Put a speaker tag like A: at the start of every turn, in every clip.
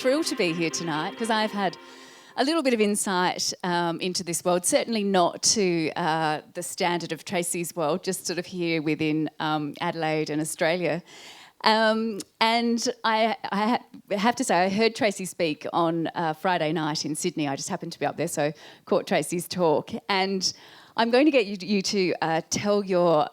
A: thrilled to be here tonight because I've had a little bit of insight into this world, certainly not to the standard of Tracy's world, just sort of here within Adelaide and Australia. And I have to say, I heard Tracy speak on Friday night in Sydney. I just happened to be up there, so caught Tracy's talk. And I'm going to get you to tell your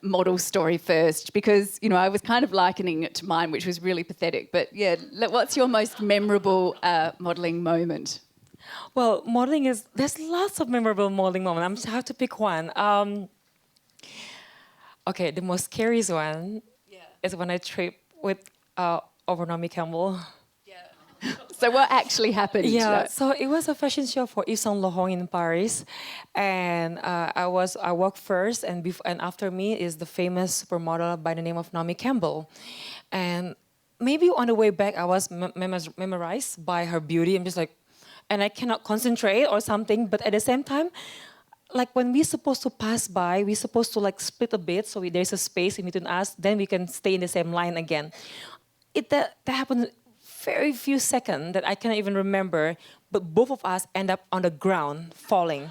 A: model story first because, you know, I was kind of likening it to mine, which was really pathetic. But, yeah, what's your most memorable modelling moment?
B: Well, there's lots of memorable modelling moments. I have to pick one. Okay, the most scariest one is when I tripped with over Naomi Campbell.
A: So what actually happened?
B: Yeah, so it was a fashion show for Yves Saint Laurent in Paris, and I walked first, and after me is the famous supermodel by the name of Naomi Campbell, and maybe on the way back I was memorized by her beauty. I'm just like, and I cannot concentrate or something, but at the same time, like when we're supposed to pass by, we're supposed to like split a bit so there's a space in between us, then we can stay in the same line again. That happened very few seconds that I cannot even remember, but both of us end up on the ground falling.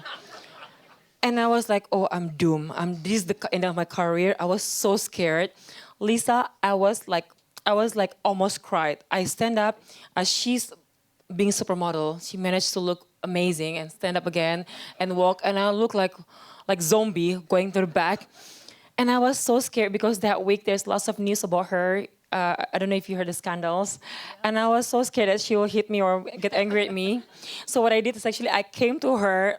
B: And I was like, oh, I'm doomed. This is the end of my career. I was so scared. Lisa, I was like almost cried. I stand up as she's being supermodel. She managed to look amazing and stand up again and walk, and I look like zombie going to the back. And I was so scared because that week there's lots of news about her. I don't know if you heard the scandals. And I was so scared that she will hit me or get angry at me. So what I did is actually I came to her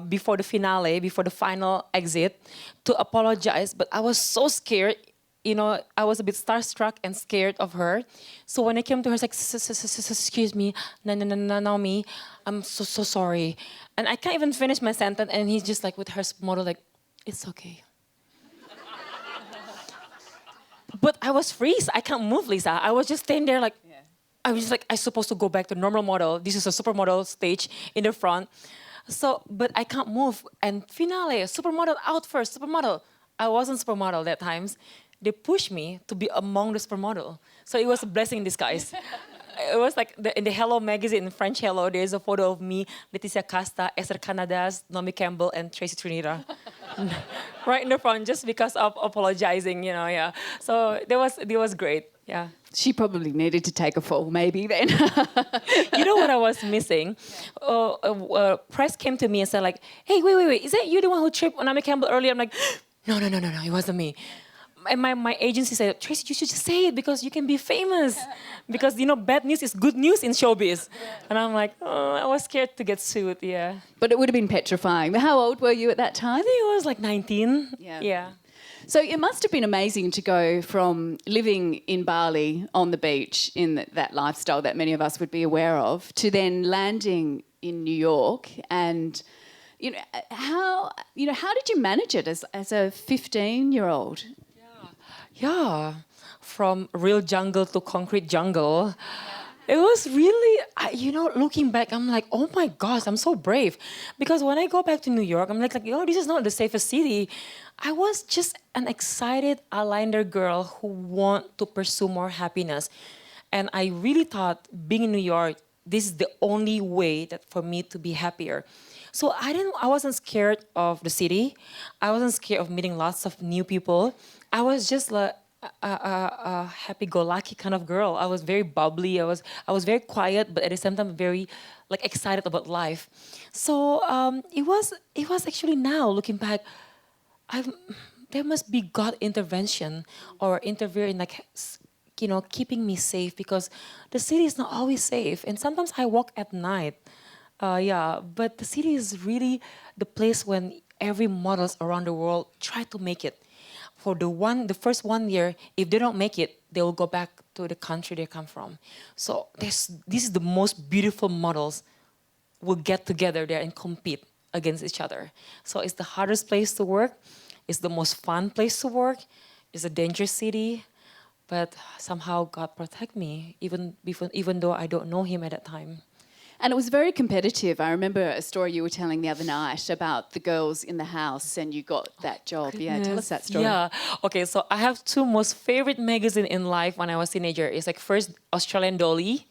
B: before the finale, before the final exit, to apologize. But I was so scared. You know, I was a bit starstruck and scared of her. So when I came to her, I was like, excuse me, Naomi, I'm so sorry. And I can't even finish my sentence. And he's just like with her model, like, it's okay. But I was freeze. I can't move, Lisa. I was just staying there like, I was just like, I'm supposed to go back to normal model. This is a supermodel stage in the front. So, but I can't move. And finale, supermodel out first, supermodel. I wasn't supermodel that times. They pushed me to be among the supermodel. So it was a blessing in disguise. It was like in the Hello magazine, in French Hello, there's a photo of me, Laetitia Casta, Esther Canadas, Naomi Campbell, and Tracy Trinita. Right in the front, just because of apologizing, you know, yeah. So it was great, yeah.
A: She probably needed to take a fall, maybe, then.
B: You know what I was missing? Press came to me and said, like, hey, wait, is that you the one who tripped on Naomi Campbell earlier? I'm like, no, it wasn't me. And my agency said, Tracy, you should just say it because you can be famous. Because, you know, bad news is good news in showbiz. And I'm like, oh, I was scared to get sued, yeah.
A: But it would have been petrifying. How old were you at that time?
B: I think I was like 19. Yeah.
A: So it must have been amazing to go from living in Bali on the beach in that lifestyle that many of us would be aware of to then landing in New York and... how did you manage it as a 15-year-old?
B: Yeah, from real jungle to concrete jungle. It was really, looking back, I'm like, oh my gosh, I'm so brave. Because when I go back to New York, I'm like, this is not the safest city. I was just an excited Islander girl who want to pursue more happiness. And I really thought being in New York, this is the only way that for me to be happier. So I wasn't scared of the city. I wasn't scared of meeting lots of new people. I was just like a happy-go-lucky kind of girl. I was very bubbly. I was very quiet, but at the same time very like excited about life. So it was actually now looking back, there must be God intervention or interfering, like keeping me safe because the city is not always safe, and sometimes I walk at night. But the city is really the place when every models around the world try to make it. For the first 1 year, if they don't make it, they will go back to the country they come from. So this is the most beautiful models will get together there and compete against each other. So it's the hardest place to work. It's the most fun place to work. It's a dangerous city. But somehow God protect me, even though I don't know him at that time.
A: And it was very competitive. I remember a story you were telling the other night about the girls in the house and you got that job.
B: Goodness.
A: Yeah, tell us that story.
B: Yeah. Okay, so I have two most favorite magazines in life when I was a teenager. It's like first Australian Dolly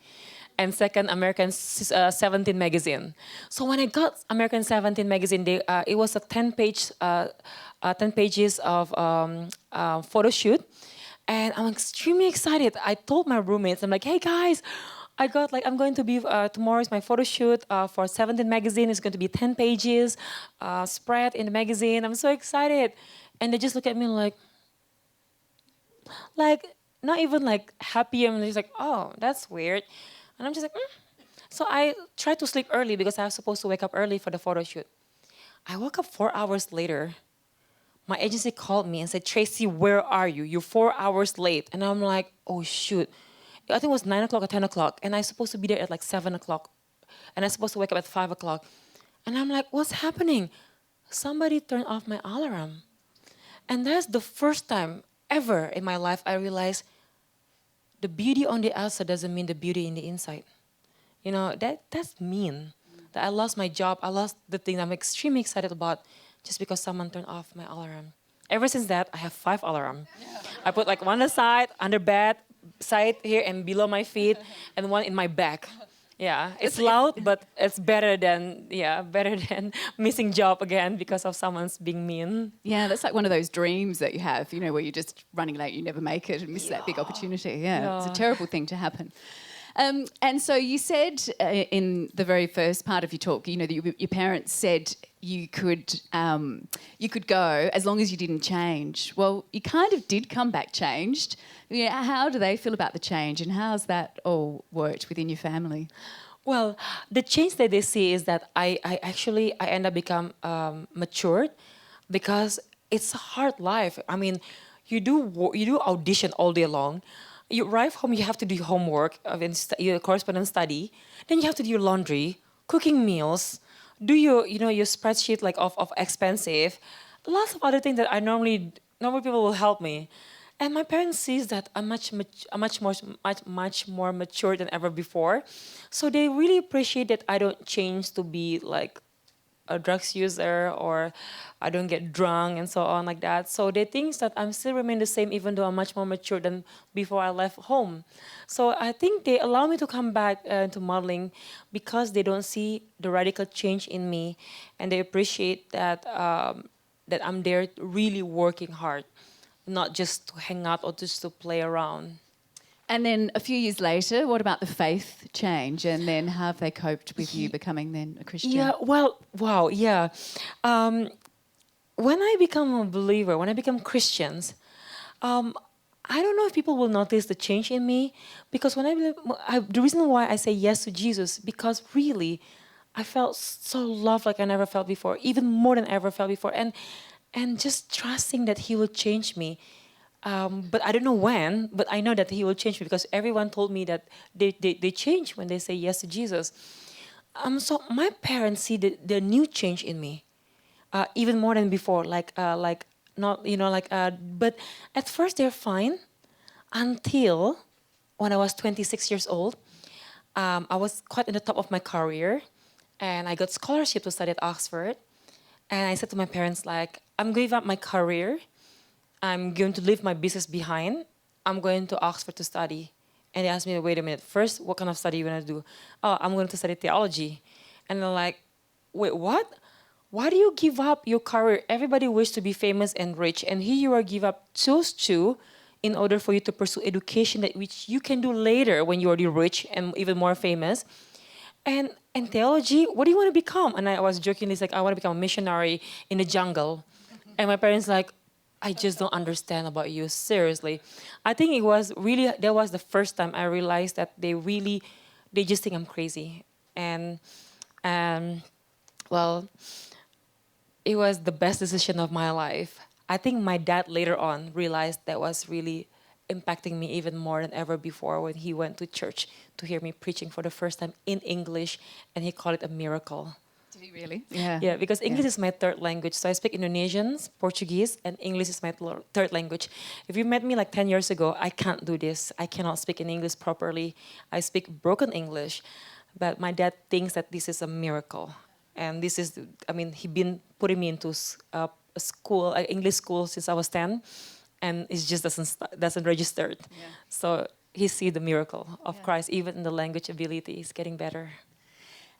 B: and second American 17 magazine. So when I got American 17 magazine, it was a 10 pages of photo shoot, and I'm extremely excited. I told my roommates, I'm like, hey guys, I'm going to be, tomorrow is my photo shoot for 17 magazine. It's going to be 10 pages, spread in the magazine. I'm so excited. And they just look at me like not even like happy. I'm just like, oh, that's weird. And I'm just like, So I tried to sleep early because I was supposed to wake up early for the photo shoot. I woke up 4 hours later. My agency called me and said, Tracy, where are you? You're 4 hours late. And I'm like, oh shoot. I think it was 9 o'clock or 10 o'clock. And I'm supposed to be there at like 7 o'clock. And I'm supposed to wake up at 5 o'clock. And I'm like, what's happening? Somebody turned off my alarm. And that's the first time ever in my life I realized the beauty on the outside doesn't mean the beauty in the inside. You know, that's mean. That I lost my job, I lost the thing I'm extremely excited about just because someone turned off my alarm. Ever since that, I have 5 alarms. I put like one aside, under bed, side here and below my feet, and one in my back. Yeah, it's loud, but it's better than missing job again because of someone's being mean.
A: Yeah, that's like one of those dreams that you have, you know, where you're just running late, you never make it and miss that big opportunity. Yeah, it's a terrible thing to happen. And so you said in the very first part of your talk, you know, that your parents said you could go as long as you didn't change. Well, you kind of did come back changed. Yeah, how do they feel about the change, and how's that all worked within your family?
B: Well, the change that they see is that I end up become matured, because it's a hard life. I mean, you do audition all day long. You arrive home, you have to do your homework, your correspondence study. Then you have to do your laundry, cooking meals, do your spreadsheet like of expensive, lots of other things that normally people will help me. And my parents sees that I'm much more mature than ever before, so they really appreciate that I don't change to be like a drugs user, or I don't get drunk and so on like that. So they think that I'm still remain the same even though I'm much more mature than before I left home. So I think they allow me to come back to modeling because they don't see the radical change in me, and they appreciate that that I'm there really working hard, not just to hang out or just to play around.
A: And then a few years later, what about the faith change? And then how have they coped with you becoming then a Christian?
B: Yeah, well, wow, yeah. When I become a believer, when I become Christians, I don't know if people will notice the change in me, because when the reason why I say yes to Jesus, because really, I felt so loved like I never felt before, even more than I ever felt before, and just trusting that He will change me. But I don't know when, but I know that He will change me, because everyone told me that they change when they say yes to Jesus. So my parents see the new change in me, even more than before. But at first they're fine, until when I was 26 years old. I was quite in the top of my career, and I got scholarship to study at Oxford. And I said to my parents, like, I'm giving up my career. I'm going to leave my business behind. I'm going to Oxford to study. And they asked me, wait a minute, first, what kind of study you want to do? Oh, I'm going to study theology. And they're like, wait, what? Why do you give up your career? Everybody wishes to be famous and rich, and here you are give up those two in order for you to pursue education that which you can do later when you're already rich and even more famous. And theology, what do you want to become? And I was jokingly like, I want to become a missionary in the jungle. And my parents like, I just don't understand about you, seriously. I think that was the first time I realized that they just think I'm crazy. And well, it was the best decision of my life. I think my dad later on realized that was really impacting me even more than ever before when he went to church to hear me preaching for the first time in English, and he called it a miracle.
A: Did he really? Yeah.
B: Yeah, because English is my third language. So I speak Indonesian, Portuguese, and English is my third language. If you met me like 10 years ago, I can't do this. I cannot speak in English properly. I speak broken English. But my dad thinks that this is a miracle. And this is, he been putting me into a English school since I was 10. And it just doesn't register. Yeah. So he see the miracle of Christ, even in the language ability is getting better.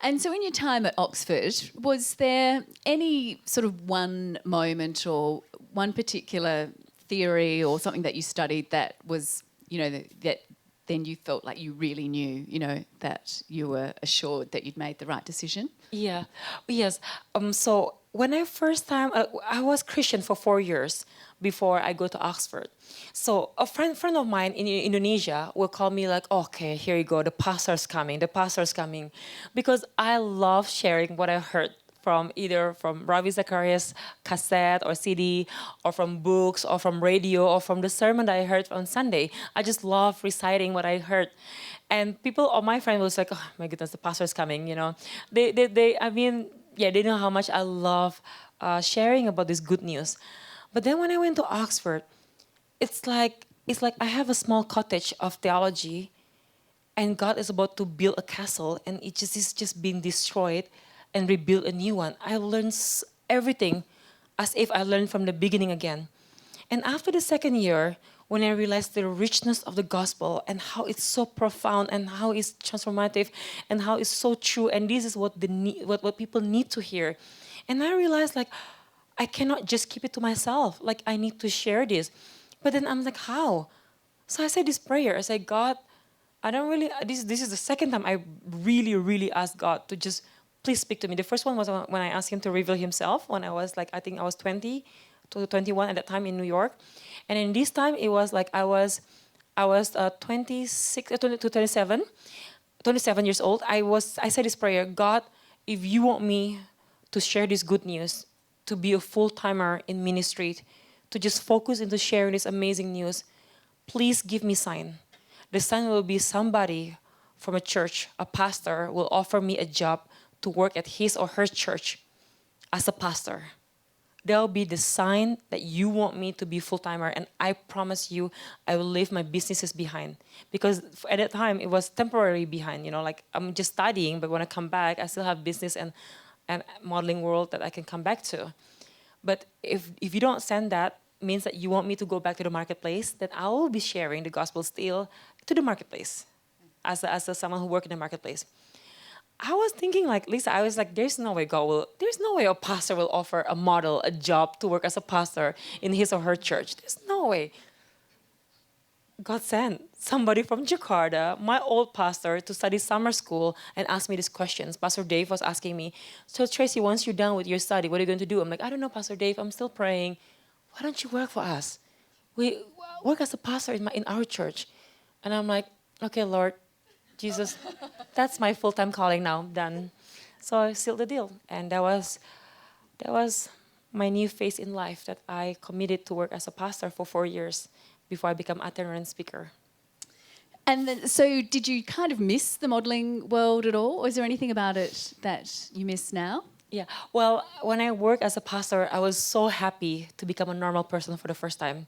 A: And so in your time at Oxford, was there any sort of one moment or one particular theory or something that you studied that was, that then you felt like you really knew, that you were assured that you'd made the right decision?
B: Yeah, yes. So when I was Christian for 4 years before I go to Oxford. So a friend of mine in Indonesia will call me like, okay, here you go, the pastor's coming. Because I love sharing what I heard from either from Ravi Zacharias' cassette or CD, or from books, or from radio, or from the sermon that I heard on Sunday. I just love reciting what I heard. And people, all my friends was like, oh my goodness, the pastor's coming, they know how much I love sharing about this good news. But then when I went to Oxford, it's like I have a small cottage of theology, and God is about to build a castle, and is just being destroyed and rebuild a new one. I learned everything as if I learned from the beginning again. And after the second year, when I realized the richness of the gospel and how it's so profound and how it's transformative and how it's so true, and this is what what people need to hear. And I realized I cannot just keep it to myself. I need to share this. But then I'm like, how? So I said this prayer. I said, God, I don't really, this is the second time I really, really asked God to just please speak to me. The first one was when I asked him to reveal himself when I was I think I was 20 to 21 at that time in New York. And in this time, it was I was 26 to 27 years old. I said this prayer, God, if you want me to share this good news, to be a full-timer in ministry, to just focus into sharing this amazing news, please give me sign. The sign will be somebody from a church, a pastor, will offer me a job to work at his or her church as a pastor. There'll be the sign that you want me to be full-timer, and I promise you I will leave my businesses behind. Because at that time, it was temporary behind, I'm just studying, but when I come back, I still have business and modeling world that I can come back to. But if you don't send that, means that you want me to go back to the marketplace, then I will be sharing the gospel still to the marketplace as someone who works in the marketplace. I was thinking Lisa, I was there's no way a pastor will offer a model a job to work as a pastor in his or her church. There's no way. God sent somebody from Jakarta, my old pastor, to study summer school and ask me these questions. Pastor Dave was asking me, so Tracy, once you're done with your study, what are you going to do? I'm like, I don't know, Pastor Dave, I'm still praying. Why don't you work for us? We work as a pastor in our church. And I'm like, okay, Lord, Jesus, that's my full-time calling now, done. So I sealed the deal. And that was my new phase in life, that I committed to work as a pastor for 4 years before I became itinerant speaker.
A: And then, so did you kind of miss the modelling world at all? Or is there anything about it that you miss now?
B: Yeah, well, when I worked as a pastor, I was so happy to become a normal person for the first time.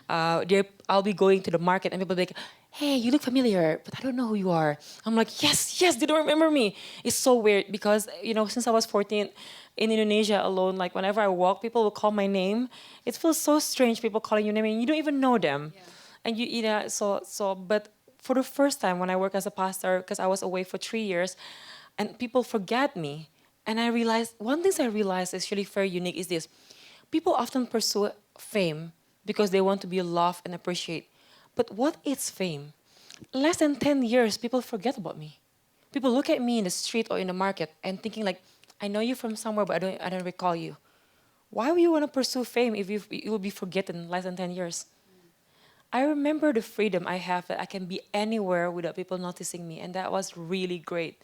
B: I'll be going to the market and people will be like, hey, you look familiar, but I don't know who you are. I'm like, yes, they don't remember me. It's so weird because, since I was 14, in Indonesia alone, whenever I walk, people will call my name. It feels so strange, people calling your name and you don't even know them. Yeah. And but for the first time when I work as a pastor, because I was away for 3 years, and people forget me. And I realized, one thing I realized is really very unique is this. People often pursue fame because they want to be loved and appreciated. But what is fame? Less than 10 years, people forget about me. People look at me in the street or in the market and thinking I know you from somewhere, but I don't recall you. Why would you want to pursue fame if you will be forgotten in less than 10 years? I remember the freedom I have that I can be anywhere without people noticing me, and that was really great.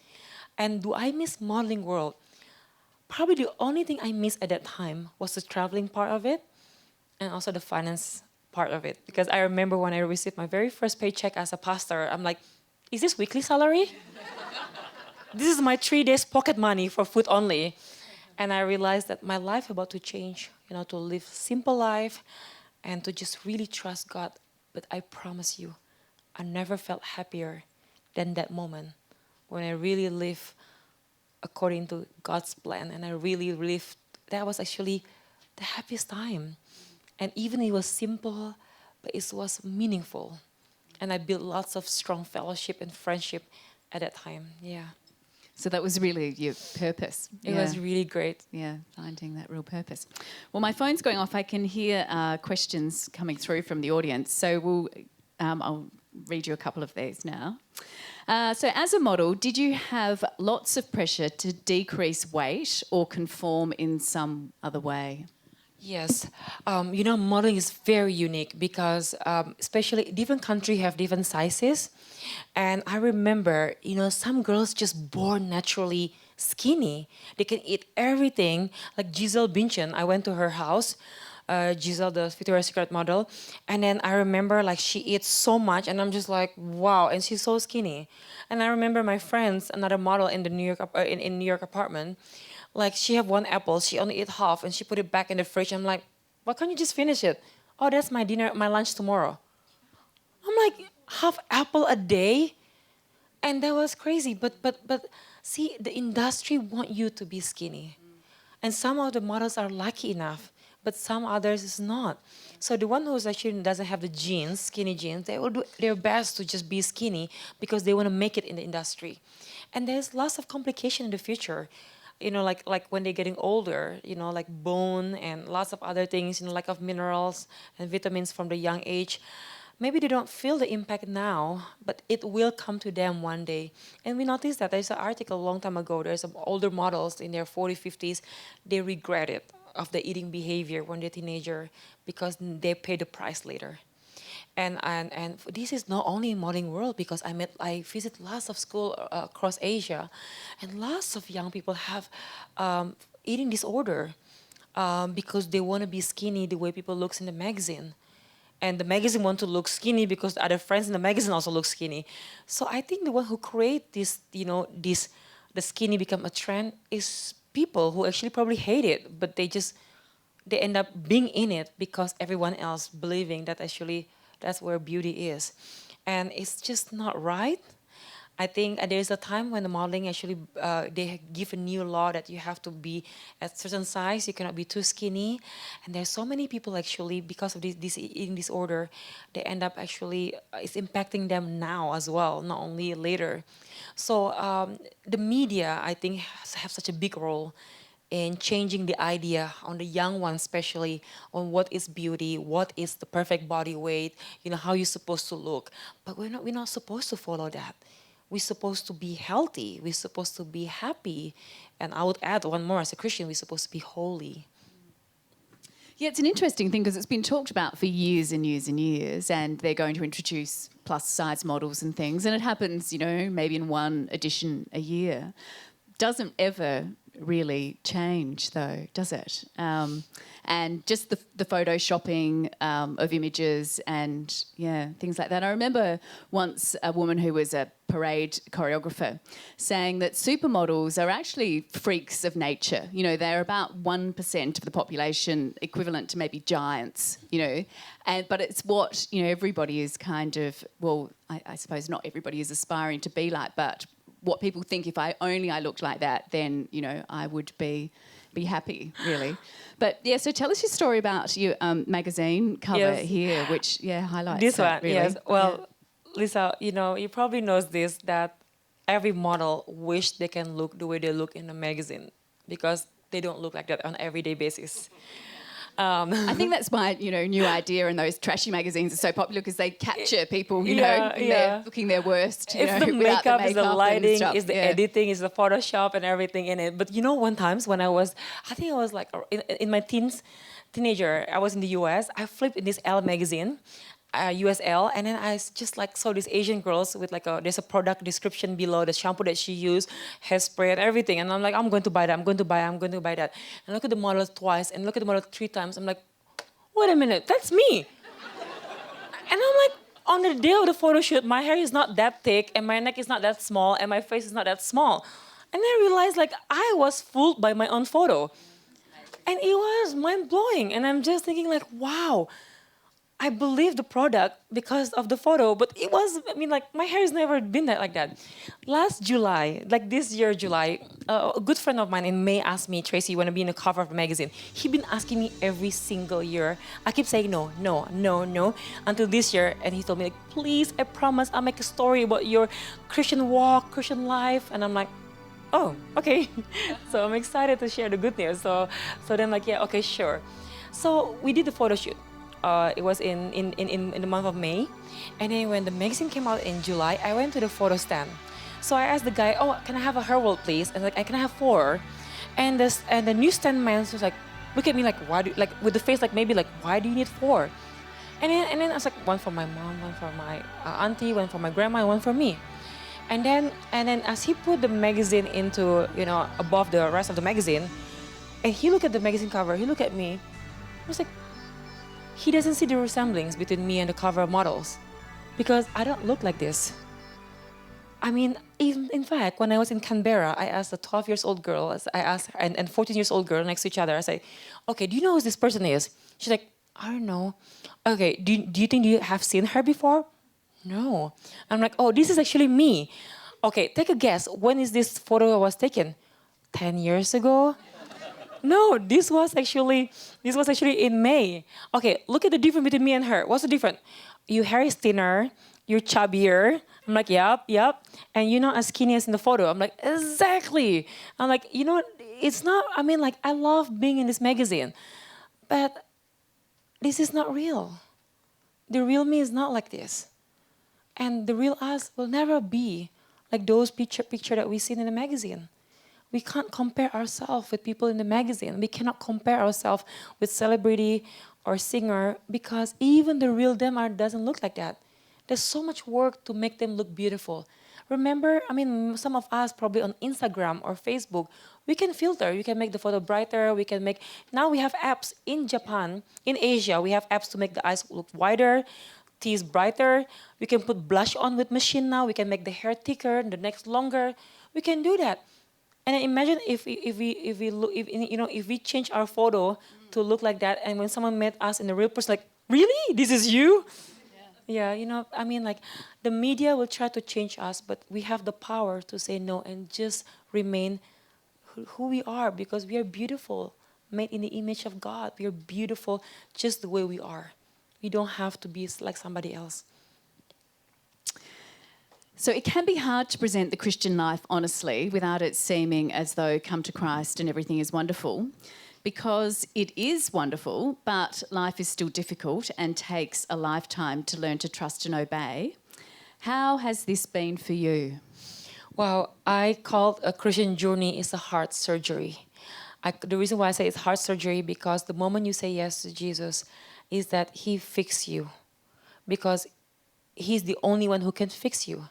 B: And do I miss modeling world? Probably the only thing I missed at that time was the traveling part of it and also the finance part of it. Because I remember when I received my very first paycheck as a pastor, I'm like, is this weekly salary? This is my 3 days pocket money for food only. And I realized that my life about to change, to live simple life and to just really trust God. But I promise you, I never felt happier than that moment when I really live according to God's plan, and I really lived. That was actually the happiest time. And even it was simple, but it was meaningful. And I built lots of strong fellowship and friendship at that time. Yeah.
A: So that was really your purpose.
B: It was really great.
A: Yeah, finding that real purpose. Well, my phone's going off. I can hear questions coming through from the audience. So I'll read you a couple of these now. So as a model, did you have lots of pressure to decrease weight or conform in some other way?
B: Yes, modeling is very unique because especially different countries have different sizes. And I remember, some girls just born naturally skinny. They can eat everything. Like Giselle Bündchen, I went to her house, Giselle, the Victoria's Secret model. And then I remember like she eats so much and I'm just like, wow, and she's so skinny. And I remember my friends, another model in the New York apartment, like she have one apple, she only ate half and she put it back in the fridge. I'm like, why can't you just finish it? Oh, that's my dinner, my lunch tomorrow. I'm like, half apple a day? And that was crazy. But see, the industry want you to be skinny. And some of the models are lucky enough, but some others is not. So the one who's actually doesn't have the genes, skinny genes, they will do their best to just be skinny because they want to make it in the industry. And there's lots of complication in the future. Like when they're getting older, like bone and lots of other things, lack of minerals and vitamins from the young age. Maybe they don't feel the impact now, but it will come to them one day. And we noticed that there's an article a long time ago, there's some older models in their 40s, 50s, they regret it of the eating behavior when they're teenager because they pay the price later. And this is not only in modeling world because I visit lots of school across Asia, and lots of young people have eating disorder because they want to be skinny the way people looks in the magazine, and the magazine want to look skinny because the other friends in the magazine also look skinny. So I think the one who create this, the skinny become a trend is people who actually probably hate it, but they end up being in it because everyone else believing that actually that's where beauty is. And it's just not right. I think there's a time when the modeling actually, they give a new law that you have to be at certain size, you cannot be too skinny. And there's so many people actually, because of this eating disorder, they end up actually, it's impacting them now as well, not only later. So the media, I think, have such a big role in changing the idea on the young ones, especially on what is beauty, what is the perfect body weight, how you're supposed to look. But we're not supposed to follow that. We're supposed to be healthy. We're supposed to be happy. And I would add one more, as a Christian, we're supposed to be holy.
A: Yeah, it's an interesting thing because it's been talked about for years and years and years, and they're going to introduce plus size models and things, and it happens, maybe in one edition a year. Doesn't ever really change though, does it? And just the photoshopping of images and things like that. I remember once a woman who was a parade choreographer saying that supermodels are actually freaks of nature. They're about 1% of the population, equivalent to maybe giants, but it's what, everybody is kind of, well, I suppose not everybody is aspiring to be like, but what people think if I looked like that, then, I would be happy, really. But, so tell us your story about your magazine cover here, which, highlights
B: this
A: that,
B: one,
A: really.
B: yes. Well, Lisa, you probably knows this, that every model wish they can look the way they look in the magazine because they don't look like that on an everyday basis.
A: I think that's why, New Idea and those trashy magazines are so popular because they capture people, they're looking their worst.
B: It's the makeup, it's the lighting, it's the editing, it's the Photoshop and everything in it. But one times when I think I was like in my teenager, I was in the US, I flipped in this Elle magazine, USL, and then I just saw these Asian girls with there's a product description below, the shampoo that she used, hairspray and everything, and I'm like, I'm going to buy that, I'm going to buy that. And look at the model twice, and look at the model 3 times, I'm like, wait a minute, that's me. And I'm like, on the day of the photo shoot, my hair is not that thick, and my neck is not that small, and my face is not that small. And I realized I was fooled by my own photo. And it was mind-blowing, and I'm just thinking wow, I believed the product because of the photo, but it was, I mean, like, my hair has never been that like that. Last July, like this year, July, a good friend of mine in May asked me, Tracy, you want to be in the cover of the magazine? He'd been asking me every single year. I keep saying no, no, no, no, until this year, and he told me, like, please, I promise I'll make a story about your Christian walk, Christian life, and I'm like, oh, okay. So I'm excited to share the good news. So then, like, yeah, okay, sure. So we did the photo shoot. It was in the month of May. And then when the magazine came out in July, I went to the photo stand. So I asked the guy, oh, can I have a hair roll, please? And like, I can have 4. And the newsstand man was like, look at me like, why do, like, with the face like, maybe like, why do you need 4? And then I was like, one for my mom, one for my auntie, one for my grandma, and one for me. And then as he put the magazine into, above the rest of the magazine, and he looked at the magazine cover, he looked at me, I was like, he doesn't see the resemblance between me and the cover models because I don't look like this. I mean, in fact, when I was in Canberra, I asked a 12 years old girl, and 14 years old girl next to each other, I said, okay, do you know who this person is? She's like, I don't know. Okay, do you think you have seen her before? No. I'm like, oh, this is actually me. Okay, take a guess. When is this photo was taken? 10 years ago? No, this was actually in May. Okay, look at the difference between me and her. What's the difference? Your hair is thinner, you're chubbier. I'm like, yep. And you're not as skinny as in the photo. I'm like, exactly. I'm like, it's not, I mean, like, I love being in this magazine, but this is not real. The real me is not like this. And the real us will never be like those picture that we see in the magazine. We can't compare ourselves with people in the magazine. We cannot compare ourselves with celebrity or singer because even the real them doesn't look like that. There's so much work to make them look beautiful. Remember, I mean, some of us probably on Instagram or Facebook, we can filter. You can make the photo brighter. Now we have apps in Japan, in Asia, we have apps to make the eyes look wider, teeth brighter. We can put blush on with machine now. We can make the hair thicker, the neck longer. We can do that. And imagine if we change our photo to look like that, and when someone met us in the real person, like, really, this is you? Yeah, I mean, like, the media will try to change us, but we have the power to say no and just remain who we are because we are beautiful, made in the image of God. We are beautiful just the way we are. We don't have to be like somebody else.
A: So it can be hard to present the Christian life honestly without it seeming as though come to Christ and everything is wonderful, because it is wonderful, but life is still difficult and takes a lifetime to learn to trust and obey. How has this been for you?
B: Well, I call a Christian journey is a heart surgery. The reason why I say it's heart surgery because the moment you say yes to Jesus is that he fixes you because he's the only one who can fix you.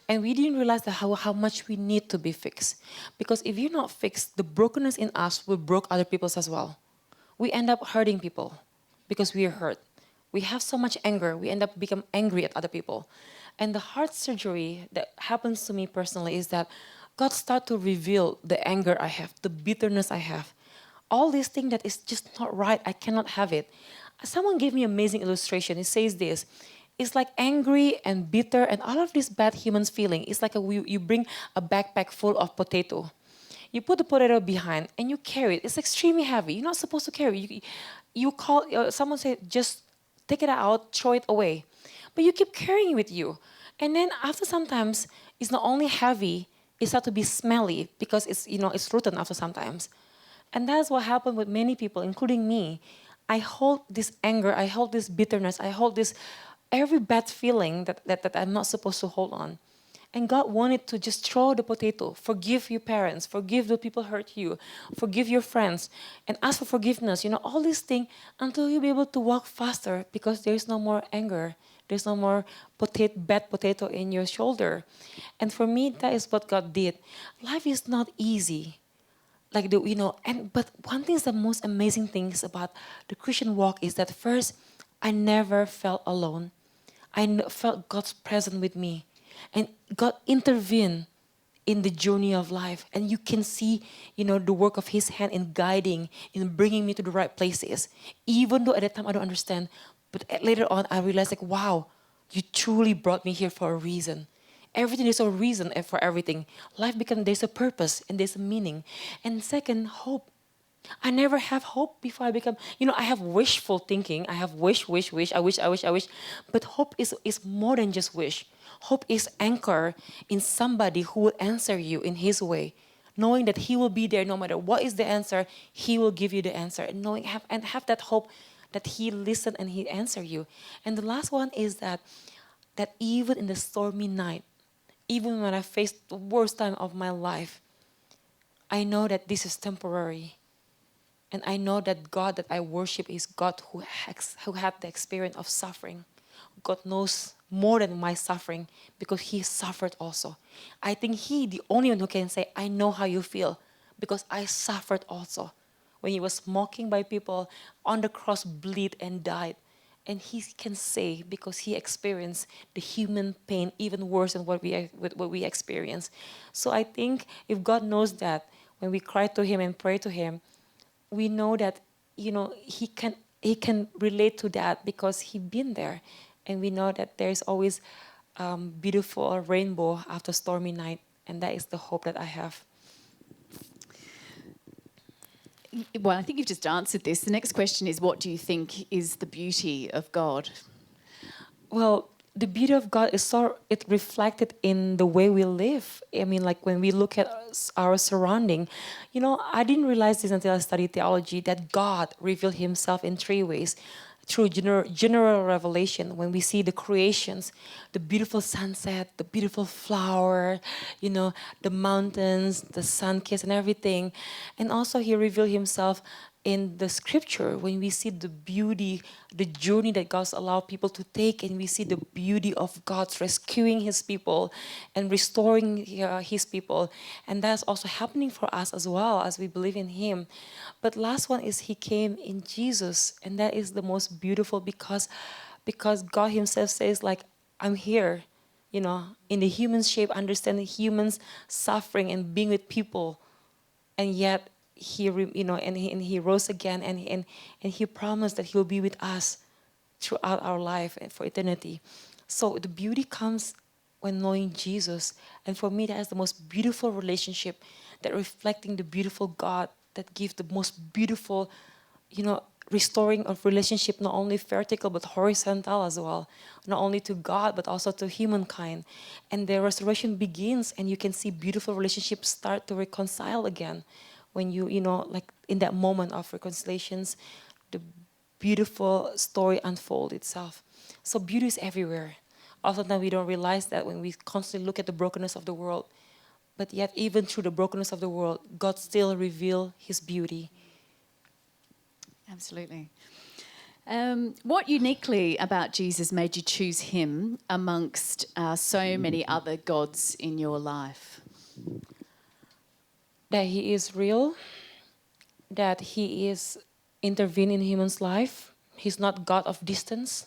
B: And we didn't realize that how much we need to be fixed. Because if you're not fixed, the brokenness in us will break other people's as well. We end up hurting people because we are hurt. We have so much anger, we end up become angry at other people. And the heart surgery that happens to me personally is that God starts to reveal the anger I have, the bitterness I have. All these things that is just not right, I cannot have it. Someone gave me an amazing illustration. It says this. It's like angry and bitter and all of this bad humans feeling. It's like you bring a backpack full of potato. You put the potato behind and you carry it. It's extremely heavy. You're not supposed to carry it. You call, someone said, just take it out, throw it away. But you keep carrying it with you. And then after sometimes, it's not only heavy, it starts to be smelly because it's rotten after sometimes. And that's what happened with many people, including me. I hold this anger, I hold this bitterness, I hold this every bad feeling that I'm not supposed to hold on. And God wanted to just throw the potato, forgive your parents, forgive the people hurt you, forgive your friends, and ask for forgiveness, all these things until you'll be able to walk faster because there's no more anger. There's no more bad potato in your shoulder. And for me, that is what God did. Life is not easy. But one thing is the most amazing things about the Christian walk is that first, I never felt alone. I felt God's presence with me. And God intervened in the journey of life. And you can see, the work of His hand in guiding, in bringing me to the right places. Even though at that time I don't understand, But later on, I realized like, wow, you truly brought me here for a reason. Everything is a reason for everything. Life becomes, there's a purpose and there's a meaning. And second, hope. I never have hope before I become, I have wishful thinking. I have wish, I wish. But hope is more than just wish. Hope is anchor in somebody who will answer you in his way. Knowing that he will be there no matter what is the answer, he will give you the answer. And have that hope that he listen and he answer you. And the last one is that even in the stormy night, even when I face the worst time of my life, I know that this is temporary. And I know that God that I worship is God who had the experience of suffering. God knows more than my suffering because he suffered also. I think he, the only one who can say, I know how you feel because I suffered also. When he was mocking by people, on the cross, bleed and died. And he can say, because he experienced the human pain even worse than what we experience. So I think if God knows that, when we cry to him and pray to him, we know that, he can relate to that because he's been there. And we know that there's always beautiful rainbow after stormy night. And that is the hope that I have.
A: Well, I think you've just answered this. The next question is, what do you think is the beauty of God?
B: Well, the beauty of God is it reflected in the way we live. I mean, like when we look at our surrounding, I didn't realize this until I studied theology, that God revealed himself in three ways. Through general revelation, when we see the creations, the beautiful sunset, the beautiful flower, the mountains, the sun kiss and everything. And also he revealed himself in the scripture when we see the beauty, the journey that God's allowed people to take, and we see the beauty of God's rescuing his people and restoring his people. And that's also happening for us as well as we believe in him. But last one is he came in Jesus, and that is the most beautiful because God himself says like, I'm here, in the human shape, understanding humans suffering and being with people, and yet he rose again, and he promised that he will be with us throughout our life and for eternity. So the beauty comes when knowing Jesus, and for me that is the most beautiful relationship, that reflecting the beautiful God that gives the most beautiful, restoring of relationship, not only vertical but horizontal as well, not only to God but also to humankind. And the restoration begins, and you can see beautiful relationships start to reconcile again. When like in that moment of reconciliations, the beautiful story unfolds itself. So beauty is everywhere. Oftentimes we don't realize that when we constantly look at the brokenness of the world. But yet even through the brokenness of the world, God still reveals his beauty.
A: Absolutely. What uniquely about Jesus made you choose him amongst so many other gods in your life?
B: That he is real, that he is intervening in human's life. He's not God of distance.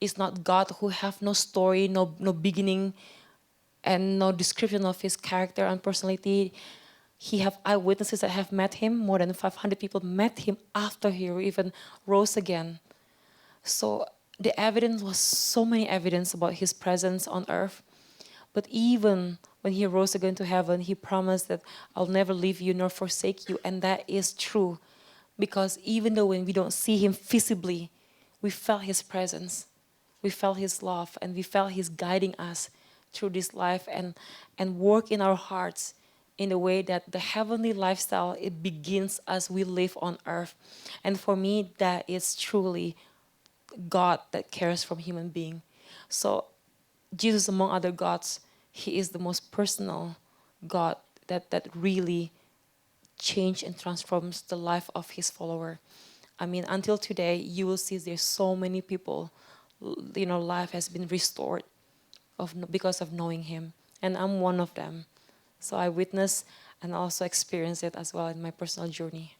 B: He's not God who have no story, no beginning, and no description of his character and personality. He have eyewitnesses that have met him. More than 500 people met him after he even rose again. So the evidence was so many evidence about his presence on earth. But even when he rose again to heaven, he promised that I'll never leave you nor forsake you. And that is true. Because even though when we don't see him visibly, we felt his presence. We felt his love, and we felt his guiding us through this life and work in our hearts in a way that the heavenly lifestyle, it begins as we live on earth. And for me, that is truly God that cares from human being. So Jesus, among other gods, he is the most personal God that really change and transforms the life of his follower. I mean, until today, you will see there's so many people, life has been restored because of knowing him. And I'm one of them. So I witness and also experience it as well in my personal journey.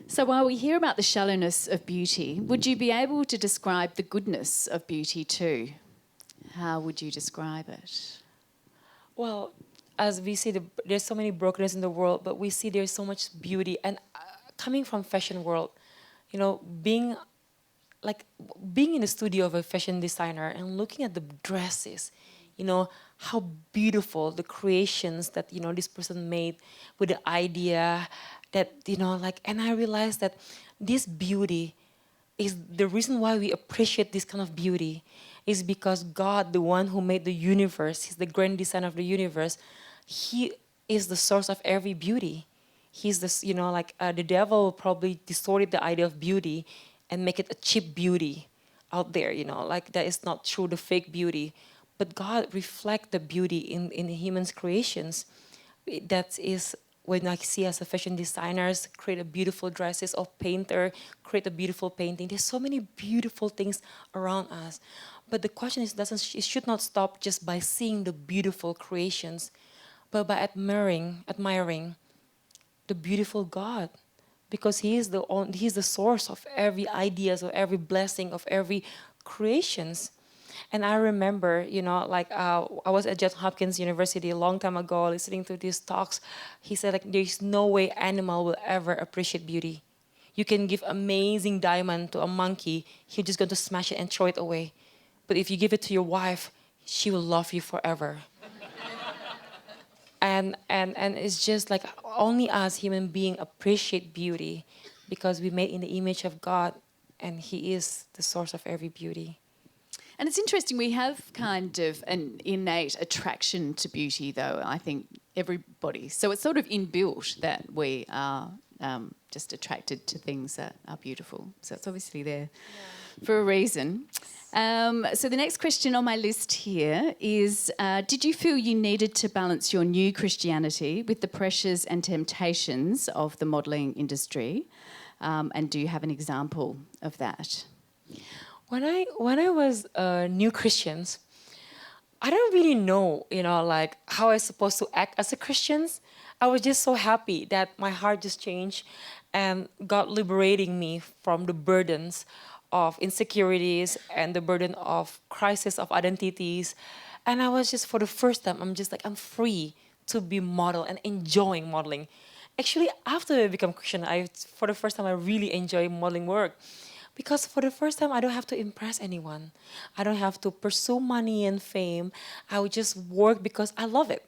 A: So while we hear about the shallowness of beauty, would you be able to describe the goodness of beauty too? How would you describe it?
B: Well, as we see, there's so many brokenness in the world, but we see there's so much beauty. And coming from fashion world, being like being in the studio of a fashion designer and looking at the dresses, how beautiful the creations that, this person made with the idea that, and I realized that this beauty is the reason why we appreciate this kind of beauty is because God, the one who made the universe, He's the grand designer of the universe, He is the source of every beauty. He's this, the devil probably distorted the idea of beauty and make it a cheap beauty out there, that is not true, the fake beauty. But God reflects the beauty in humans' creations. That is when I see as a fashion designers create a beautiful dresses or painter create a beautiful painting. There's so many beautiful things around us. But the question is, it should not stop just by seeing the beautiful creations, but by admiring the beautiful God, because He's the source of every ideas, of every blessing, of every creations. And I remember, I was at Johns Hopkins University a long time ago, listening to these talks. He said, there's no way animal will ever appreciate beauty. You can give amazing diamond to a monkey, he's just going to smash it and throw it away. But if you give it to your wife, she will love you forever. And it's just like only us human beings appreciate beauty because we made in the image of God, and He is the source of every beauty.
A: And it's interesting, we have kind of an innate attraction to beauty, though, I think everybody. So it's sort of inbuilt that we are just attracted to things that are beautiful. So it's obviously there for a reason. So the next question on my list here is, did you feel you needed to balance your new Christianity with the pressures and temptations of the modelling industry? And do you have an example of that?
B: When I was new Christians, I don't really know, how I was supposed to act as a Christian. I was just so happy that my heart just changed and God liberating me from the burdens of insecurities and the burden of crisis of identities. And I was just, for the first time, I'm free to be model and enjoying modeling. Actually, after I become Christian, for the first time, I really enjoy modeling work. Because for the first time, I don't have to impress anyone. I don't have to pursue money and fame. I would just work because I love it.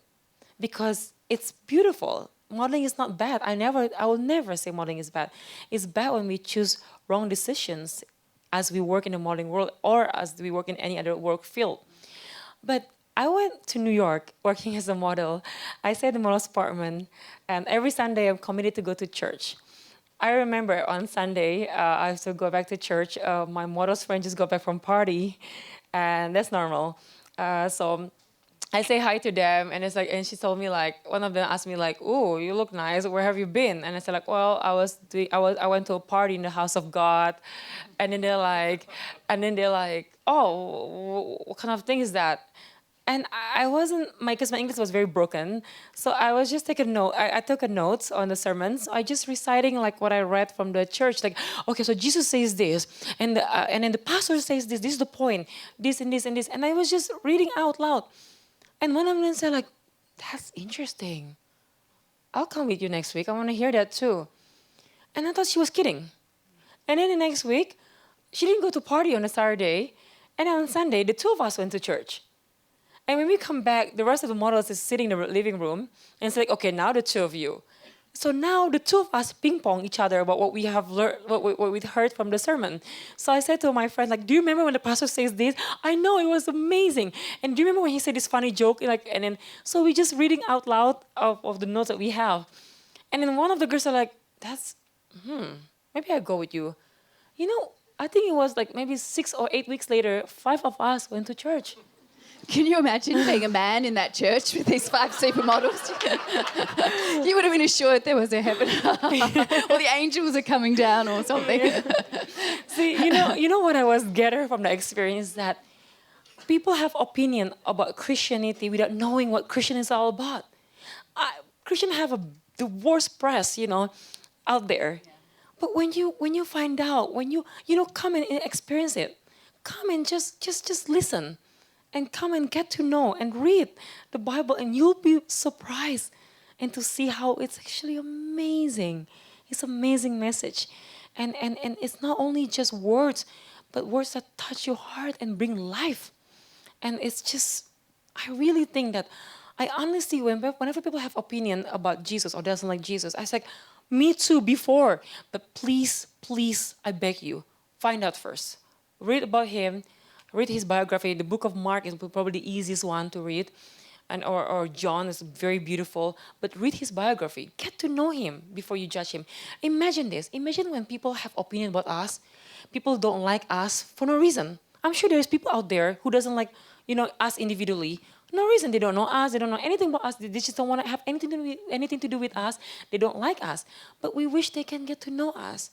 B: Because it's beautiful. Modeling is not bad. I will never say modeling is bad. It's bad when we choose wrong decisions as we work in the modeling world or as we work in any other work field. But I went to New York working as a model. I stayed in the model's apartment, and every Sunday I'm committed to go to church. I remember on Sunday, I have to go back to church. My model's friend just got back from party, and that's normal. So I say hi to them, and and she told me one of them asked me "Oh, you look nice. Where have you been?" And I said well, I went to a party in the house of God, and then they're like, "Oh, what kind of thing is that?" And I wasn't, because my English was very broken, so I was just taking note. I took a note on the sermons. I just reciting what I read from the church. Okay, so Jesus says this, and then the pastor says this. This is the point. This and this and this. And I was just reading out loud. And one of them said "That's interesting. I'll come with you next week. I want to hear that too." And I thought she was kidding. And then the next week, she didn't go to party on a Saturday, and on Sunday, the two of us went to church. And when we come back, the rest of the models is sitting in the living room, and it's okay, now the two of you. So now the two of us ping-pong each other about what we have learned, what we heard from the sermon. So I said to my friend, do you remember when the pastor says this? I know, it was amazing. And do you remember when he said this funny joke? And then, so we just reading out loud of the notes that we have. And then one of the girls are maybe I'll go with you. I think it was maybe 6 or 8 weeks later, 5 of us went to church.
A: Can you imagine being a man in that church with these 5 supermodels? You would have been assured there was a heaven, or the angels are coming down, or something.
B: See, you know what I was getting from the experience, that people have opinion about Christianity without knowing what Christian is all about. Christians have the worst press, out there. Yeah. But when you find out, when you come and experience it, come and just listen. And come and get to know and read the Bible, and you'll be surprised and to see how it's actually amazing. It's an amazing message. And it's not only just words, but words that touch your heart and bring life. And it's just, I really think that, I honestly, whenever people have opinion about Jesus or doesn't like Jesus, I say, me too before. But please, please, I beg you, find out first. Read about him, read his biography. The book of Mark is probably the easiest one to read. And, or John is very beautiful, but read his biography. Get to know him before you judge him. Imagine this. Imagine when people have opinion about us, people don't like us for no reason. I'm sure there's people out there who doesn't like, us individually. No reason. They don't know us. They don't know anything about us. They just don't want to have anything to do with us. They don't like us. But we wish they can get to know us.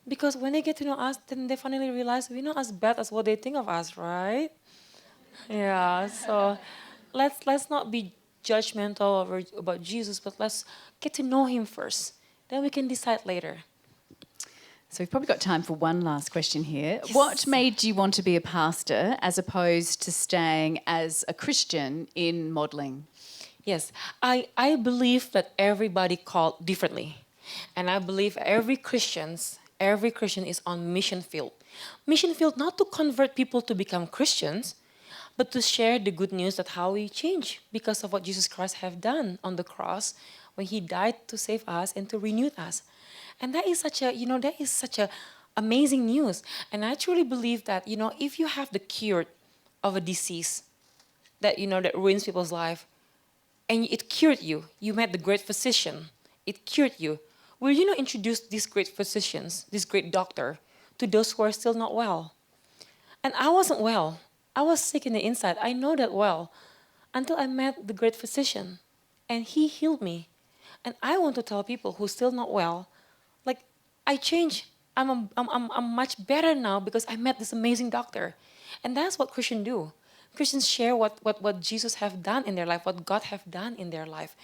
B: Because when they get to know us, then they finally realize we're not as bad as what they think of us, right? Yeah, so let's not be judgmental about Jesus, but let's get to know him first. Then we can decide later.
A: So we've probably got time for one last question here.
B: Yes.
A: What made you want to be a pastor as opposed to staying as a Christian in modelling?
B: Yes, I believe that everybody called differently. And I believe every Christian is on mission field. Mission field not to convert people to become Christians, but to share the good news that how we change because of what Jesus Christ have done on the cross when he died to save us and to renew us. And that is such a amazing news. And I truly believe that, if you have the cure of a disease that, that ruins people's life, and it cured you, you met the great physician, it cured you, will you not introduce these great physicians, this great doctor, to those who are still not well? And I wasn't well. I was sick in the inside. I know that well, until I met the great physician, and he healed me. And I want to tell people who are still not well, like, I changed. I'm much better now because I met this amazing doctor. And that's what Christians do. Christians share what Jesus have done in their life, what God have done in their life.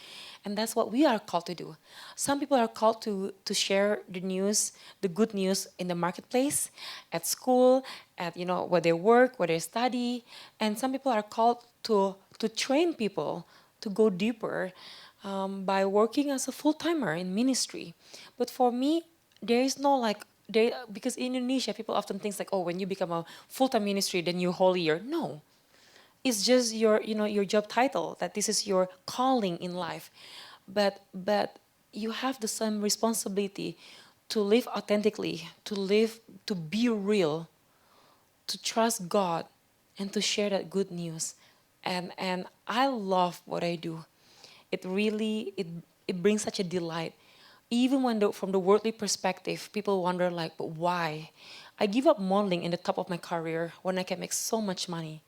B: And that's what we are called to do. Some people are called to share the news, the good news in the marketplace, at school, at where they work, where they study. And some people are called to train people to go deeper by working as a full-timer in ministry. But for me, there is no because in Indonesia, people often think like, oh, when you become a full-time ministry, then you're holier. No. It's just your job title, that this is your calling in life. But you have the same responsibility to live authentically, to be real, to trust God, and to share that good news. And I love what I do. It really, it brings such a delight. Even when from the worldly perspective, people wonder but why? I give up modeling in the top of my career when I can make so much money.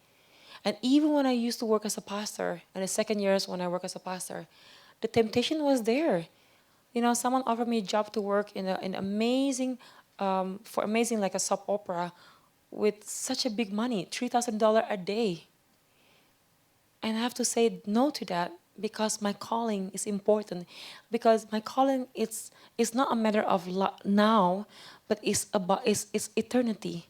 B: And even when I used to work as a pastor, in the second years when I work as a pastor, the temptation was there. Someone offered me a job to work in amazing like a soap opera with such a big money, $3,000 a day. And I have to say no to that because my calling is important. Because my calling is not a matter of now, but it's eternity.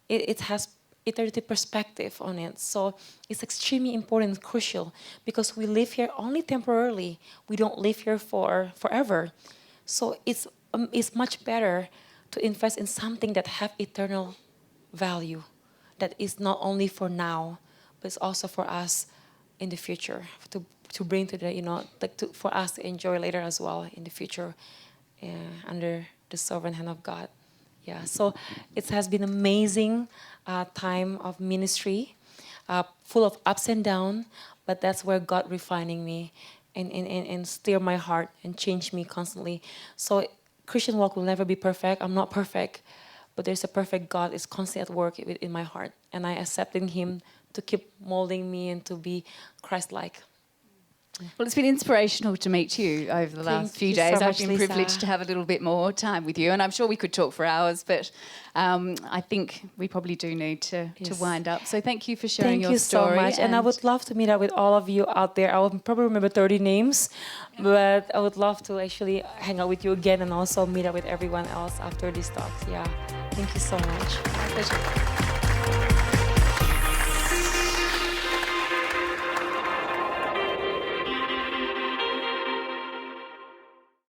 B: It has eternity perspective on it. So it's extremely important and crucial because we live here only temporarily. We don't live here forever. So it's much better to invest in something that have eternal value, that is not only for now, but it's also for us in the future, to bring to the, for us to enjoy later as well in the future under the sovereign hand of God. Yeah, so it has been amazing time of ministry, full of ups and downs, but that's where God refining me and steer my heart and change me constantly. So Christian walk will never be perfect. I'm not perfect, but there's a perfect God is constantly at work in my heart, and I accepting Him to keep molding me and to be Christ-like.
A: Well, it's been inspirational to meet you over the last few days.
B: So
A: I've been privileged to have a little bit more time with you, and I'm sure we could talk for hours, but I think we probably do need to wind up. So thank you for sharing your story.
B: Thank you so much, and I would love to meet up with all of you out there. I will probably remember 30 names, but I would love to actually hang out with you again and also meet up with everyone else after these talks. Yeah, thank you so much.
A: My pleasure.